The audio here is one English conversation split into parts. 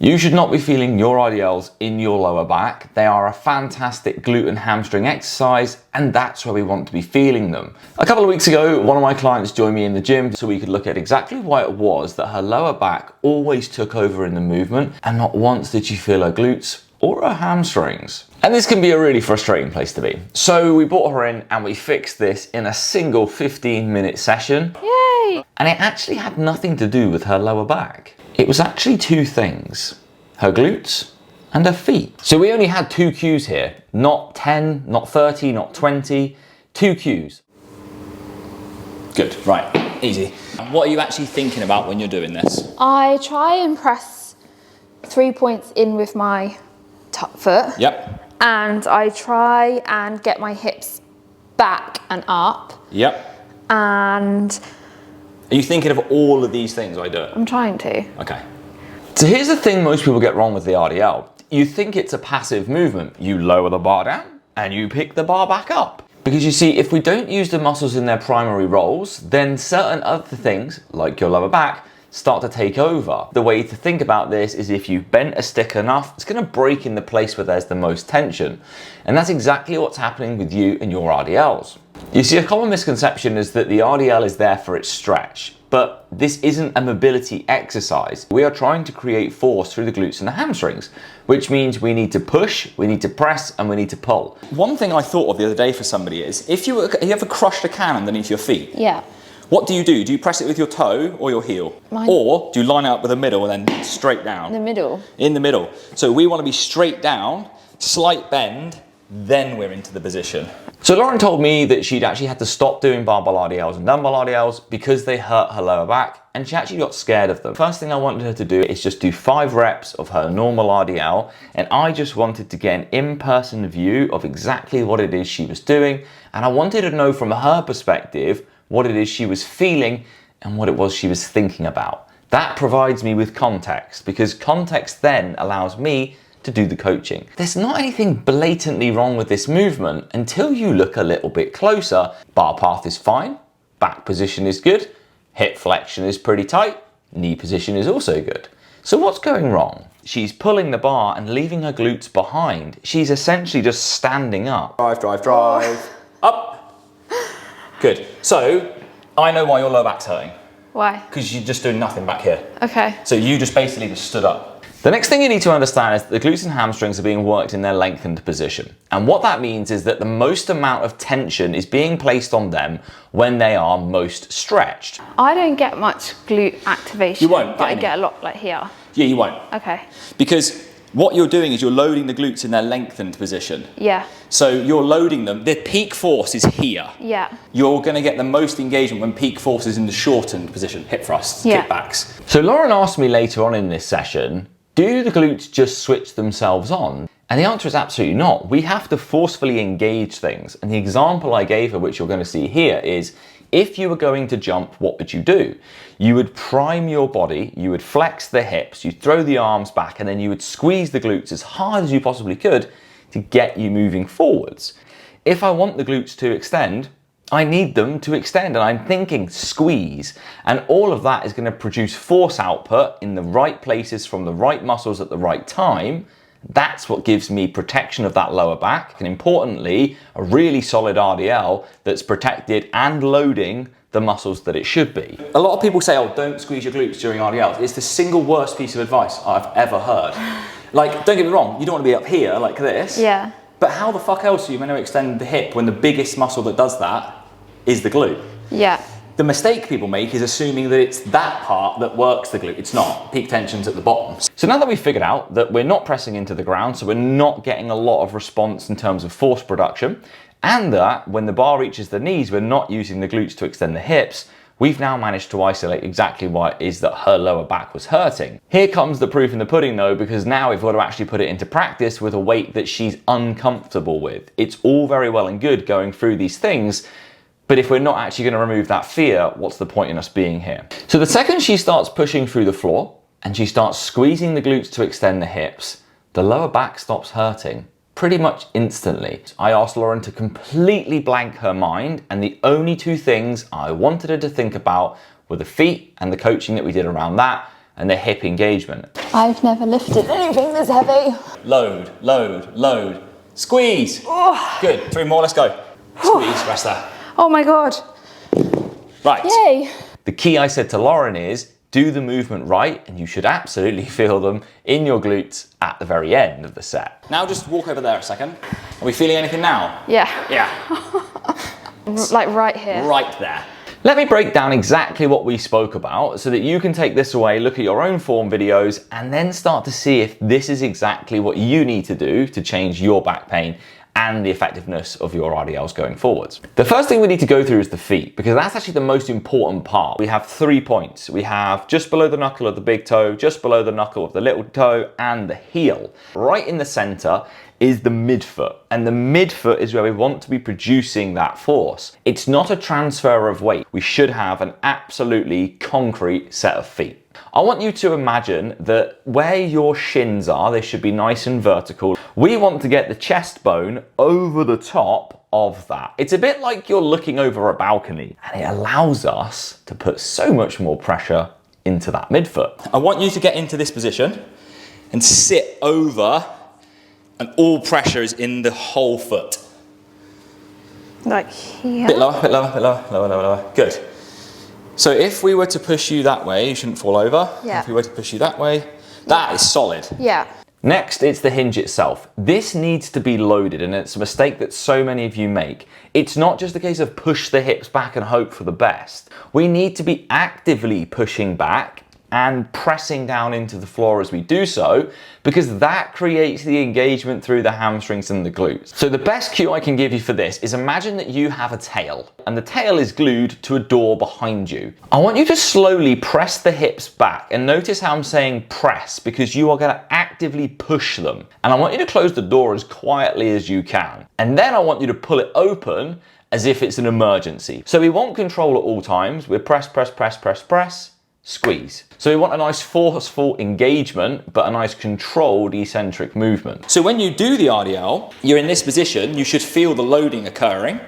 You should not be feeling your RDLs in your lower back. They are a fantastic glute and hamstring exercise, and that's where we want to be feeling them. A couple of weeks ago, one of my clients joined me in the gym so we could look at exactly why it was that her lower back always took over in the movement, and not once did she feel her glutes or her hamstrings. And this can be a really frustrating place to be. So we brought her in and we fixed this in a single 15-minute session. Yay! And it actually had nothing to do with her lower back. It was actually two things: her glutes and her feet. So we only had 2 cues here, not 10, not 30, not 20, 2 cues. Good, right, easy. What are you actually thinking about when you're doing this? I try and press 3 points in with my top foot. Yep. And I try and get my hips back and up. Yep. And are you thinking of all of these things I do? I'm trying to. Okay. So here's the thing most people get wrong with the RDL. You think it's a passive movement. You lower the bar down and you pick the bar back up. Because you see, if we don't use the muscles in their primary roles, then certain other things, like your lower back, start to take over. The way to think about this is if you bent a stick enough, it's going to break in the place where there's the most tension. And that's exactly what's happening with you and your RDLs. You see, a common misconception is that the RDL is there for its stretch, but this isn't a mobility exercise. We are trying to create force through the glutes and the hamstrings, which means we need to push, we need to press, and we need to pull. One thing I thought of the other day for somebody is, if you ever crushed a can underneath your feet, Yeah. what do? Do you press it with your toe or your heel? Or do you line it up with the middle and then straight down? In the middle. In the middle. So we want to be straight down, slight bend, then we're into the position. So Lauren told me that she'd actually had to stop doing barbell RDLs and dumbbell RDLs because they hurt her lower back, and she actually got scared of them. First thing I wanted her to do is just do 5 reps of her normal RDL, and I just wanted to get an in-person view of exactly what it is she was doing, and I wanted to know from her perspective what it is she was feeling and what it was she was thinking about. That provides me with context, because context then allows me to do the coaching. There's not anything blatantly wrong with this movement until you look a little bit closer. Bar path is fine, back position is good, hip flexion is pretty tight, knee position is also good. So what's going wrong? She's pulling the bar and leaving her glutes behind. She's essentially just standing up. Drive. Up. Good. So, I know why your lower back's hurting. Why? Because you're just doing nothing back here. Okay. So you just basically just stood up. The next thing you need to understand is that the glutes and hamstrings are being worked in their lengthened position. And what that means is that the most amount of tension is being placed on them when they are most stretched. I don't get much glute activation. You won't But get I any. get a lot like here. Yeah, you won't. Okay. Because what you're doing is you're loading the glutes in their lengthened position. Yeah. So you're loading them. The peak force is here. Yeah. You're going to get the most engagement when peak force is in the shortened position. Hip thrusts, Yeah. kickbacks. So Lauren asked me later on in this session, do the glutes just switch themselves on? And the answer is absolutely not. We have to forcefully engage things. And the example I gave her, which you're going to see here, is if you were going to jump, what would you do? You would prime your body, you would flex the hips, you'd throw the arms back, and then you would squeeze the glutes as hard as you possibly could to get you moving forwards. If I want the glutes to extend, I need them to extend, and I'm thinking squeeze. And all of that is going to produce force output in the right places from the right muscles at the right time. That's what gives me protection of that lower back, and importantly, a really solid RDL that's protected and loading the muscles that it should be. A lot of people say, oh, don't squeeze your glutes during RDLs. It's the single worst piece of advice I've ever heard. Like, don't get me wrong, you don't want to be up here like this. Yeah. But how the fuck else are you going to extend the hip when the biggest muscle that does that is the glute? Yeah. The mistake people make is assuming that it's that part that works the glute. It's not. Peak tension's at the bottom. So now that we've figured out that we're not pressing into the ground, so we're not getting a lot of response in terms of force production, and that when the bar reaches the knees, we're not using the glutes to extend the hips, we've now managed to isolate exactly why it is that her lower back was hurting. Here comes the proof in the pudding though, because now we've got to actually put it into practice with a weight that she's uncomfortable with. It's all very well and good going through these things, but if we're not actually going to remove that fear, what's the point in us being here? So the second she starts pushing through the floor and she starts squeezing the glutes to extend the hips, the lower back stops hurting pretty much instantly. I asked Lauren to completely blank her mind, and the only 2 things I wanted her to think about were the feet and the coaching that we did around that, and the hip engagement. I've never lifted anything this heavy. Load, load, load. Squeeze. Oh. Good. 3 more, let's go. Squeeze, rest there. Oh my God. Right. Yay. The key I said to Lauren is, do the movement right, and you should absolutely feel them in your glutes at the very end of the set. Now just walk over there a second. Are we feeling anything now? Yeah. Yeah. Like right here. Right there. Let me break down exactly what we spoke about so that you can take this away, look at your own form videos, and then start to see if this is exactly what you need to do to change your back pain and the effectiveness of your RDLs going forwards. The first thing we need to go through is the feet, because that's actually the most important part. We have 3 points. We have just below the knuckle of the big toe, just below the knuckle of the little toe, and the heel. Right in the center is the midfoot, and the midfoot is where we want to be producing that force. It's not a transfer of weight. We should have an absolutely concrete set of feet. I want you to imagine that where your shins are, they should be nice and vertical. We want to get the chest bone over the top of that. It's a bit like you're looking over a balcony, and it allows us to put so much more pressure into that midfoot. I want you to get into this position and sit over, and all pressure is in the whole foot. Like here. Bit lower, bit lower, bit lower, lower, lower, lower. Good. So if we were to push you that way, you shouldn't fall over. Yeah. If we were to push you that way, that is solid. Yeah. Next, it's the hinge itself. This needs to be loaded, and it's a mistake that so many of you make. It's not just a case of push the hips back and hope for the best. We need to be actively pushing back and pressing down into the floor as we do so, because that creates the engagement through the hamstrings and the glutes. So the best cue I can give you for this is imagine that you have a tail, and the tail is glued to a door behind you. I want you to slowly press the hips back, and notice how I'm saying press, because you are going to actively push them. And I want you to close the door as quietly as you can. And then I want you to pull it open as if it's an emergency. So we want control at all times. We're press, press, press, press, press, squeeze. So we want a nice forceful engagement, but a nice controlled eccentric movement. So when you do the RDL, you're in this position, you should feel the loading occurring.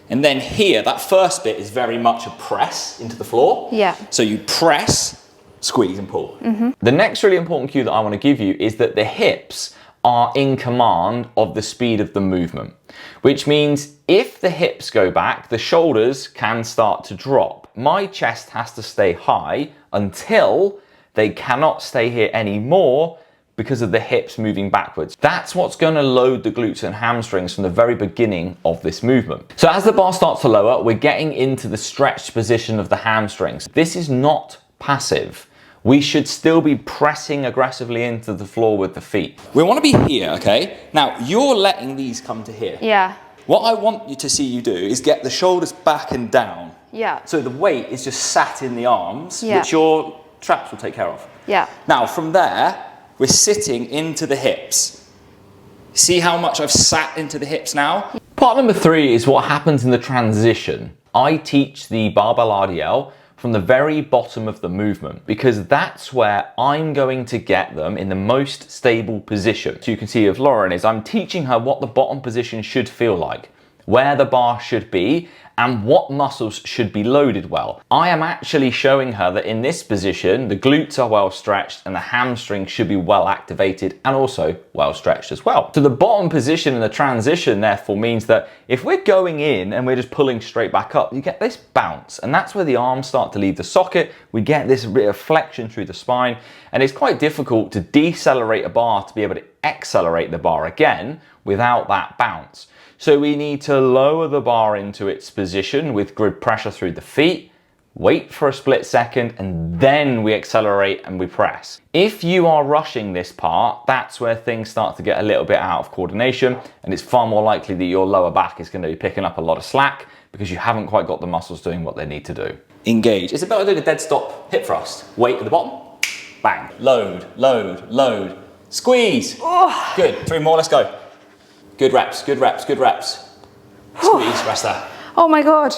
And then here, that first bit is very much a press into the floor. Yeah. So you press, squeeze and pull. The next really important cue that I want to give you is that the hips are in command of the speed of the movement, which means if the hips go back, the shoulders can start to drop. My chest has to stay high until they cannot stay here anymore because of the hips moving backwards. That's what's going to load the glutes and hamstrings from the very beginning of this movement. So as the bar starts to lower, we're getting into the stretched position of the hamstrings. This is not passive. We should still be pressing aggressively into the floor with the feet. We want to be here, okay? Now, you're letting these come to here. Yeah. What I want you to see you do is get the shoulders back and down. Yeah. So the weight is just sat in the arms, Yeah. which your traps will take care of. Yeah. Now, from there, we're sitting into the hips. See how much I've sat into the hips now? Part number 3 is what happens in the transition. I teach the barbell RDL from the very bottom of the movement, because that's where I'm going to get them in the most stable position. So you can see of Lauren is I'm teaching her what the bottom position should feel like, where the bar should be, and what muscles should be loaded well. I am actually showing her that in this position, the glutes are well stretched and the hamstrings should be well activated and also well stretched as well. So the bottom position in the transition therefore means that if we're going in and we're just pulling straight back up, you get this bounce, and that's where the arms start to leave the socket. We get this bit of flexion through the spine, and it's quite difficult to decelerate a bar to be able to accelerate the bar again without that bounce. So we need to lower the bar into its position with good pressure through the feet, wait for a split second, and then we accelerate and we press. If you are rushing this part, that's where things start to get a little bit out of coordination, and it's far more likely that your lower back is going to be picking up a lot of slack because you haven't quite got the muscles doing what they need to do. Engage. It's about doing a dead stop hip thrust. Weight at the bottom, bang. Load, load, load. Squeeze. Oh. Good. 3 more, let's go. Good reps, good reps, good reps. Squeeze, rest there. Oh my God.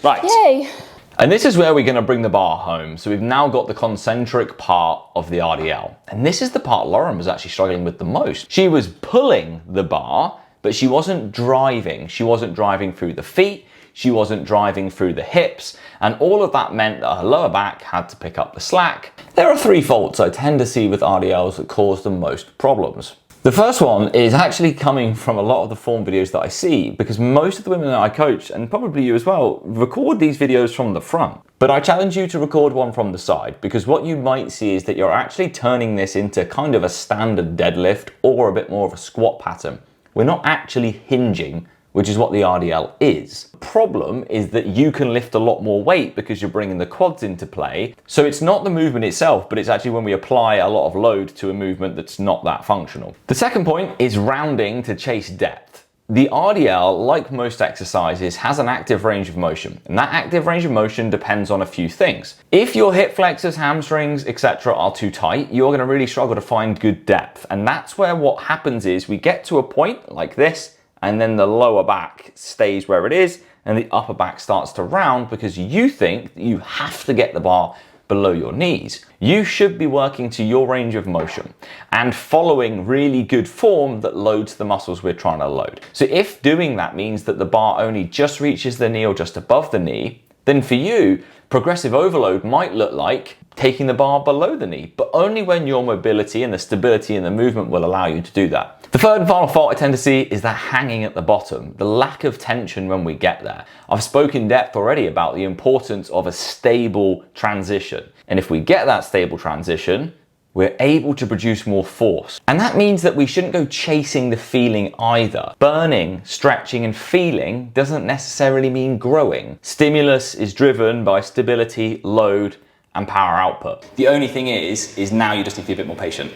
Right. Yay. And this is where we're going to bring the bar home. So we've now got the concentric part of the RDL. And this is the part Lauren was actually struggling with the most. She was pulling the bar, but she wasn't driving. She wasn't driving through the feet. she wasn't driving through the hips, and all of that meant that her lower back had to pick up the slack. There are 3 faults I tend to see with RDLs that cause the most problems. The first one is actually coming from a lot of the form videos that I see, because most of the women that I coach, and probably you as well, record these videos from the front. But I challenge you to record one from the side, because what you might see is that you're actually turning this into kind of a standard deadlift or a bit more of a squat pattern. We're not actually hinging, which is what the RDL is. The problem is that you can lift a lot more weight because you're bringing the quads into play. So it's not the movement itself, but it's actually when we apply a lot of load to a movement that's not that functional. The second point is rounding to chase depth. The RDL, like most exercises, has an active range of motion, and that active range of motion depends on a few things. If your hip flexors, hamstrings, etc. are too tight, you're going to really struggle to find good depth, and that's where what happens is we get to a point like this, and then the lower back stays where it is and the upper back starts to round because you think that you have to get the bar below your knees. You should be working to your range of motion and following really good form that loads the muscles we're trying to load. So if doing that means that the bar only just reaches the knee or just above the knee, then for you, progressive overload might look like taking the bar below the knee, but only when your mobility and the stability in the movement will allow you to do that. The third and final fault I tend to see is that hanging at the bottom, the lack of tension when we get there. I've spoken in depth already about the importance of a stable transition. And if we get that stable transition, we're able to produce more force. And that means that we shouldn't go chasing the feeling either. Burning, stretching, and feeling doesn't necessarily mean growing. Stimulus is driven by stability, load, and power output. The only thing is now you just need to be a bit more patient.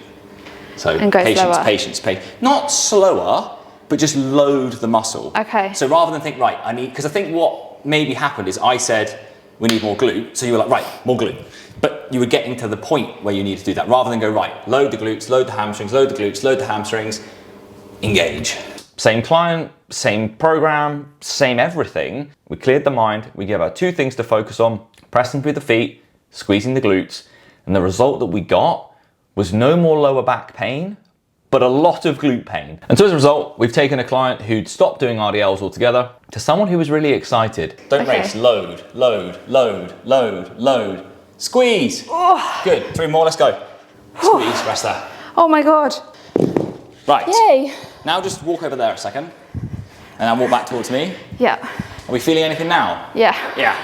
So patience. Not slower, but just load the muscle. Okay. So rather than think, right, because I think what maybe happened is I said, we need more glute. So you were like, right, more glute. But you were getting to the point where you need to do that rather than go, right, load the glutes, load the hamstrings, load the glutes, load the hamstrings, engage. Same client, same program, same everything. We cleared the mind. We gave her 2 things to focus on, pressing through the feet, squeezing the glutes. And the result that we got was no more lower back pain, but a lot of glute pain. And so as a result, we've taken a client who'd stopped doing RDLs altogether to someone who was really excited. Don't race, load, load, load, load, load. Squeeze. Oh. Good, 3 more, let's go. Squeeze, rest there. Oh my God. Right. Yay. Now just walk over there a second, and then walk back towards me. Yeah. Are we feeling anything now? Yeah. Yeah.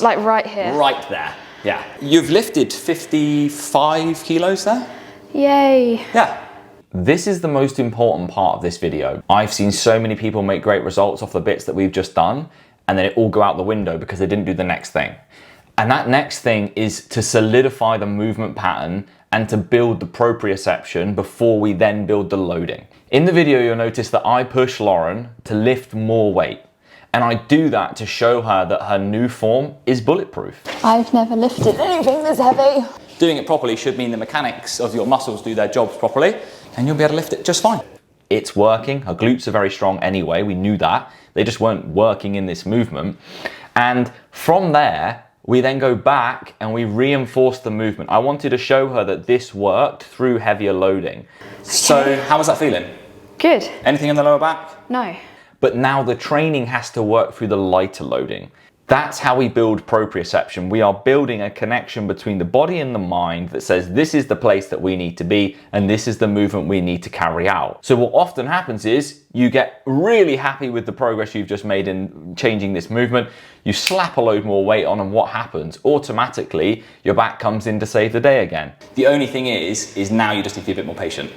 Like right here. Right there. Yeah. You've lifted 55 kilos there? Yay. Yeah. This is the most important part of this video. I've seen so many people make great results off the bits that we've just done, and then it all go out the window because they didn't do the next thing. And that next thing is to solidify the movement pattern and to build the proprioception before we then build the loading. In the video, you'll notice that I push Lauren to lift more weight. And I do that to show her that her new form is bulletproof. I've never lifted anything this heavy. Doing it properly should mean the mechanics of your muscles do their jobs properly, and you'll be able to lift it just fine. It's working. Her glutes are very strong anyway. We knew that. They just weren't working in this movement. And from there, we then go back and we reinforce the movement. I wanted to show her that this worked through heavier loading. So how was that feeling? Good. Anything in the lower back? No. But now the training has to work through the lighter loading. That's how we build proprioception. We are building a connection between the body and the mind that says this is the place that we need to be and this is the movement we need to carry out. So what often happens is you get really happy with the progress you've just made in changing this movement. You slap a load more weight on, and what happens? Automatically, your back comes in to save the day again. The only thing is now you just need to be a bit more patient.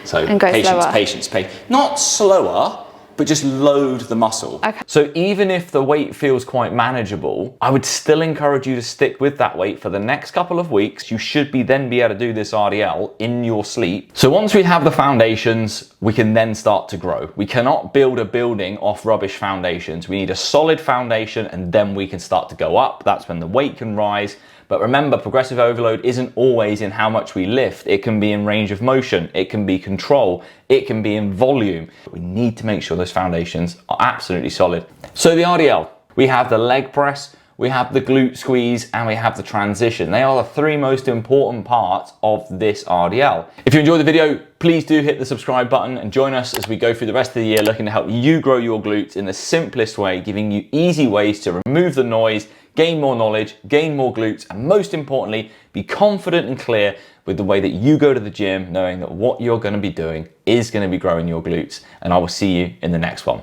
So And go slower. patience. Not slower, but just load the muscle. Okay. So even if the weight feels quite manageable, I would still encourage you to stick with that weight for the next couple of weeks. You should then be able to do this RDL in your sleep. So once we have the foundations, we can then start to grow. We cannot build a building off rubbish foundations. We need a solid foundation and then we can start to go up. That's when the weight can rise. But remember, progressive overload isn't always in how much we lift. It can be in range of motion. It can be control. It can be in volume. We need to make sure those foundations are absolutely solid. So the RDL, we have the leg press, we have the glute squeeze, and we have the transition. They are the three most important parts of this RDL. If you enjoyed the video, please do hit the subscribe button and join us as we go through the rest of the year looking to help you grow your glutes in the simplest way, giving you easy ways to remove the noise, gain more knowledge, gain more glutes, and most importantly, be confident and clear with the way that you go to the gym, knowing that what you're going to be doing is going to be growing your glutes. And I will see you in the next one.